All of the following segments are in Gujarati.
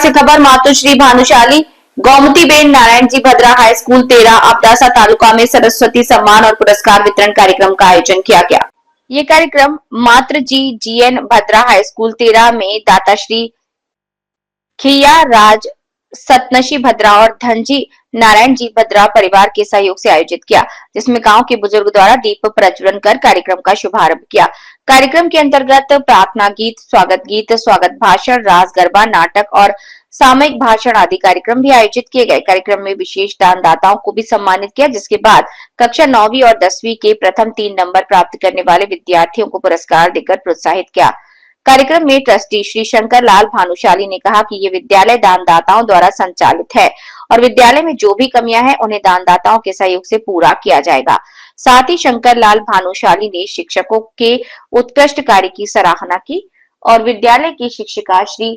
से खबर मातुश्री भानुशाली गोमतीबेन नारायणजी भद्रा हाई स्कूल तेरा अबडासा तालुका में सरस्वती सम्मान और पुरस्कार वितरण कार्यक्रम का आयोजन किया गया। ये कार्यक्रम मात्र जी जीएन भद्रा हाई स्कूल तेरा में दाता श्री खिया राज सतनशी भद्रा और धनजी नारायण जी भद्रा परिवार के सहयोग से आयोजित किया, जिसमें गांव के बुजुर्ग द्वारा दीप प्रज्वलन कर कार्यक्रम का शुभारंभ किया। कार्यक्रम के अंतर्गत प्रार्थना गीत, स्वागत भाषण, रास गरबा, नाटक और सामयिक भाषण आदि कार्यक्रम भी आयोजित किए गए। कार्यक्रम में विशेष दानदाताओं को भी सम्मानित किया, जिसके बाद कक्षा 9वीं और 10वीं के प्रथम 3 नंबर प्राप्त करने वाले विद्यार्थियों को पुरस्कार देकर प्रोत्साहित किया। कार्यक्रम में ट्रस्टी श्री शंकर लाल भानुशाली ने कहा कि ये विद्यालय दानदाताओं द्वारा संचालित है और विद्यालय में जो भी कमियां हैं उन्हें दानदाताओं के सहयोग से पूरा किया जाएगा। साथ ही शंकर लाल भानुशाली ने शिक्षकों के उत्कृष्ट कार्य की सराहना की और विद्यालय की शिक्षिका श्री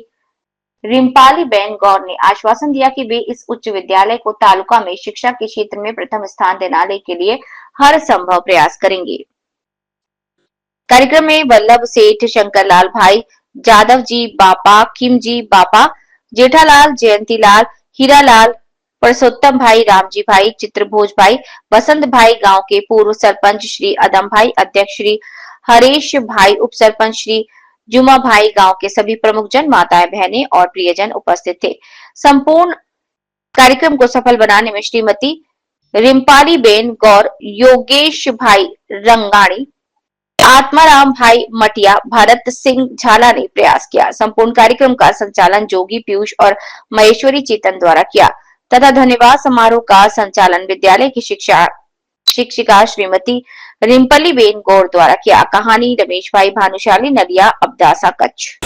रिम्पाली बेन गौर ने आश्वासन दिया कि वे इस उच्च विद्यालय को तालुका में शिक्षा के क्षेत्र में प्रथम स्थान दिलाने के लिए हर संभव प्रयास करेंगे। कार्यक्रम में वल्लभ सेठ, शंकर लाल भाई, जादव जी बापा, किम जी बापा, जेठालाल, जयंतीलाल, हीरालाल, परसोत्तम भाई, रामजी भाई, चित्रभोज भाई, बसंत भाई, गांव के पूर्व सरपंच श्री अदम भाई, अध्यक्ष श्री हरीश भाई, उप सरपंच श्री जुमा भाई, गांव के सभी प्रमुख जन, माताएं, बहनें और प्रियजन उपस्थित थे। संपूर्ण कार्यक्रम को सफल बनाने में श्रीमती रिम्पाली बेन गौर, योगेश भाई रंगाणी, आत्माराम भाई मटिया, भरत सिंह झाला ने प्रयास किया। संपूर्ण कार्यक्रम का संचालन जोगी पीयूष और महेश्वरी चेतन द्वारा किया तथा धन्यवाद समारोह का संचालन विद्यालय की शिक्षिका श्रीमती रिम्पली बेन गौर द्वारा किया। कहानी रमेश भाई भानुशाली, नदिया, अबडासा, कच्छ।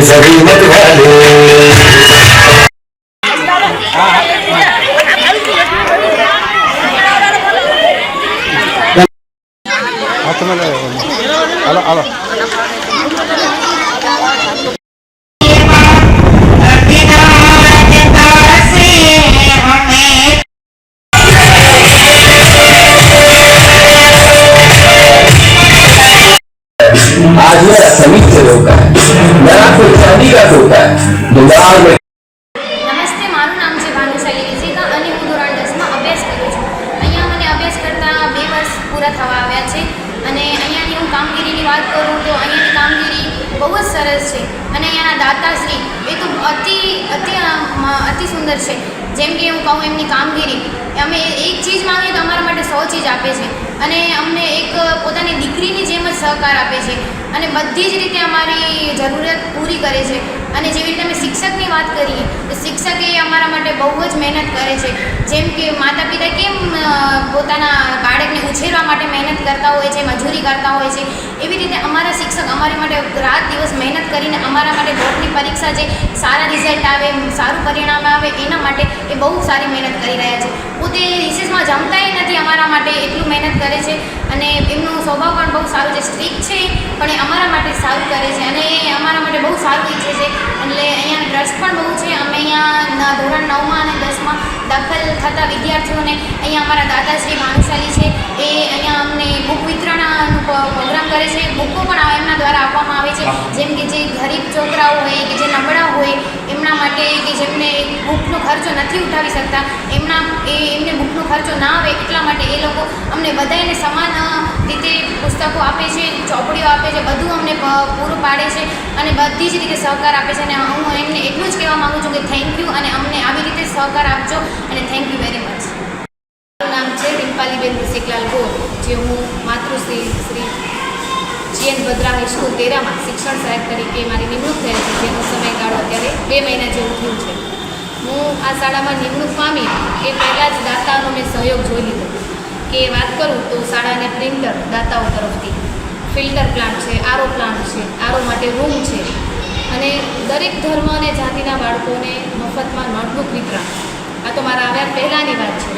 सभी मत आज मेरा समीप से होता है, मेरा कोई चांदी का होता है दिमाग में। नमस्ते, मारू नाम છે ભાનુશાલી વિજેતા અને હું ધોરણ 10 માં અભ્યાસ કરું છું। અહીંયા મને અભ્યાસ કરતા 2 વર્ષ પૂરા થવા આવ્યા છે અને અહીંયાની હું કામગીરીની વાત કરું તો અહીંયાની કામગીરી બહુ જ સરસ છે અને અહીંયાના દાતાશ્રી એ તો અતિ સુંદર છે। જેમ કે હું કહું એમની કામગીરી, અમે એક ચીજ માંગીએ તો અમારા માટે 100 ચીજ આપે છે અને અમને એક પોતાની દીકરીની જેમ જ સહકાર આપે છે અને બધી જ રીતે અમારી જરૂરિયાત પૂરી કરે છે। અને જેવી રીતે અમે શિક્ષકની વાત કરીએ તો શિક્ષક એ અમારા માટે બહુ જ મહેનત કરે છે। જેમ કે માતા પિતા કેમ પોતાના બાળકને ઉછેરવા માટે મહેનત કરતા હોય છે, મજૂરી કરતા હોય છે, એવી રીતે અમારા શિક્ષક અમારી માટે રાત દિવસ મહેનત કરીને અમારા માટે બોર્ડની પરીક્ષા જે સારા રિઝલ્ટ આવે, સારું પરિણામ આવે એના માટે એ બહુ સારી મહેનત કરી રહ્યા છે। પોતે રિસેસમાં જમતાય નથી અમારા માટે, એટલું મહેનત કરે છે અને એમનો સ્વભાવ પણ બહુ સારું છે, સ્ટ્રિક્ટ છે પણ એ અમારા માટે સારું કરે છે અને એ અમારા માટે બહુ સારું ઈચ્છે છે। એટલે અહીંયા ટ્રસ્ટ પણ બહુ છે। અમે અહીંયા ધોરણ 9માં અને 10માં દાખલ થતા વિદ્યાર્થીઓને અહીંયા અમારા દાદાશ્રી ભાનુશાલી છે એ અહીંયા અમને બુક વિતરણનો પ્રોગ્રામ કરે છે। બુકો પણ એમના દ્વારા આપવામાં આવે છે, જેમ કે જે ગરીબ છોકરાઓ હોય કે જે નબળા હોય એમના માટે, કે જેમને બુકનો ખર્ચો નથી ઉઠાવી શકતા, એમને બુકનો ખર્ચો ના આવે એટલા માટે એ લોકો અમને બધાને સમાન રીતે પુસ્તકો આપે છે, ચોપડીઓ આપે છે, બધું અમને પૂરું પાડે છે અને બધી જ રીતે સહકાર આપે છે। અને હું એમને એટલું જ કહેવા માગું છું કે થેન્ક યુ અને અમને આવી રીતે સહકાર આપજો અને થેન્ક યુ વેરી મચ। મારું નામ છે રિમ્પાલીબેન ઋષિકલાલ ગોર, જે હું માતૃશ્રી શ્રી જીએન ભદ્રા હાઈ સ્કૂલ તેરામાં શિક્ષણ સહાયક તરીકે મારી નિમણૂક થયેલ છે, જેનો સમયગાળો અત્યારે 2 મહિના જેવું થયું છે। હું આ શાળામાં નિમણૂક પામી એ પહેલાં જ દાતાનો મેં સહયોગ જોઈ લીધો કે વાત કરું તો શાળાને પ્રિન્ટર દાતાઓ તરફથી, ફિલ્ટર પ્લાન્ટ છે, આરો પ્લાન્ટ છે, આરો માટે રૂમ છે અને દરેક ધર્મ અને જાતિના બાળકોને મફતમાં નોટબુક વિતરણ આ તો મારા આવ્યા પહેલાંની વાત છે.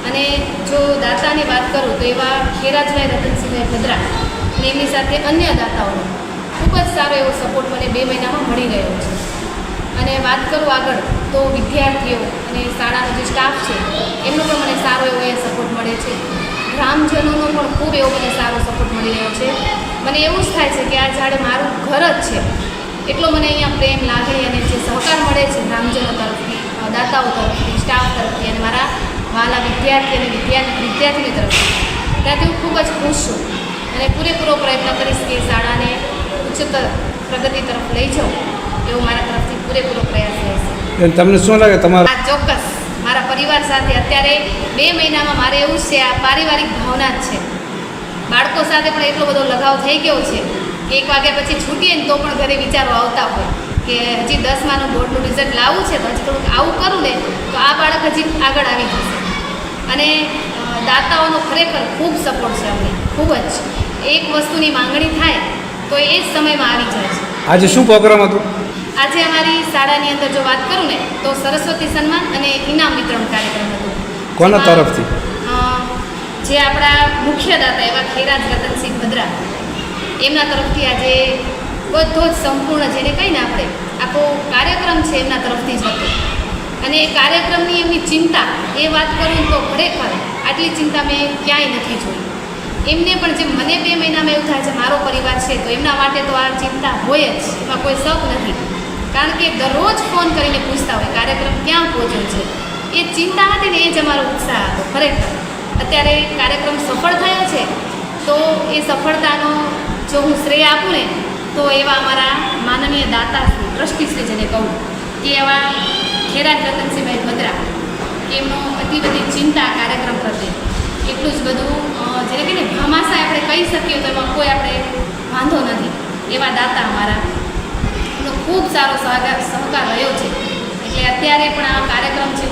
અને જો દાતાની વાત કરું તો એવા ખેરાજભાઈ રતનસિંહભાઈ ભદ્રા અને એમની સાથે અન્ય દાતાઓનો ખૂબ જ સારો એવો સપોર્ટ મને 2 મહિનામાં મળી રહ્યો છે. અને વાત કરું આગળ તો વિદ્યાર્થીઓ અને શાળાનો જે સ્ટાફ છે એમનો પણ મને સારો એવો એ સપોર્ટ મળે છે. ગ્રામજનોનો પણ ખૂબ એવો મને સારો સપોર્ટ મળી રહ્યો છે. મને એવું જ થાય છે કે આ જાણે મારું ઘર જ છે એટલો મને અહીંયા પ્રેમ, લાગણી અને જે સહકાર મળે છે ગ્રામજનો તરફથી, દાતાઓ તરફથી, સ્ટાફ તરફથી અને મારા વાલા વિદ્યાર્થી અને વિદ્યાર્થીની તરફથી, ત્યાંથી હું ખૂબ જ ખુશ છું. અને પૂરેપૂરો પ્રયત્ન કરીશ કે શાળાને ઉચ્ચતર પ્રગતિ તરફ લઈ જાઉં એવો મારા તરફથી પૂરેપૂરો પ્રયાસ રહેશે. તમને શું લાગે તમારા આ ચોક્કસ મારા પરિવાર સાથે અત્યારે 2 મહિનામાં મારે એવું જ છે, આ પારિવારિક ભાવના જ છે. બાળકો સાથે પણ એટલો બધો લગાવ થઈ ગયો છે કે 1 વાગ્યા પછી છૂટીએ ને તો પણ ઘરે વિચારો આવતા હોય કે હજી 10માનું બોર્ડનું રિઝલ્ટ લાવવું છે તો હજી થોડુંક આવું કરું ને તો આ બાળક હજી આગળ આવી જશે. અને દાતાઓનો ખરેખર ખૂબ સપોર્ટ છે અમને, ખૂબ જ. એક વસ્તુની માંગણી થાય તો એ જ સમયમાં આવી જાય છે. આજે શું પ્રોગ્રામ હતો? આજે અમારી શાળાની અંદર જો વાત કરું ને તો સરસ્વતી સન્માન અને ઇનામ વિતરણ કાર્યક્રમ હતો. કોના જેમાં, તરફથી? જે આપણા મુખ્ય દાતા એવા ખેરાજ રતનસિંહ ભદ્રા એમના તરફથી આજે બધો જ સંપૂર્ણ જેને કહીને આપણે આખો કાર્યક્રમ છે એમના તરફથી જ હતો. અને એ કાર્યક્રમની એમની ચિંતા એ વાત કરું તો ખરેખર આટલી ચિંતા મેં ક્યાંય નથી જોઈ. એમને પણ જેમ મને 2 મહિનામાં એવું થાય છે મારો પરિવાર છે તો એમના માટે તો આ ચિંતા હોય જ, એમાં કોઈ શક નથી. કારણ કે દરરોજ ફોન કરીને પૂછતા હોય કાર્યક્રમ ક્યાં પહોંચ્યો છે. એ ચિંતા હતી ને એ જ અમારો ઉત્સાહ હતો ખરેખર. અત્યારે કાર્યક્રમ સફળ થયો છે તો એ સફળતાનો જો હું શ્રેય આપું ને તો એવા અમારા માનનીય દાતાશ્રી, ટ્રસ્ટીશ્રી જેને કહું કે એવા ખેરાજ રતનસિંહભાઈ ભદ્રા, એમનો એટલી બધી ચિંતા કાર્યક્રમ પ્રત્યે, એટલું જ બધું જેને કહીને ભામાશા આપણે કહી શકીએ તો એમાં કોઈ આપણે વાંધો નથી. એવા દાતા અમારા, એમનો ખૂબ સારો સહકાર રહ્યો છે. એટલે અત્યારે પણ આ કાર્યક્રમ છે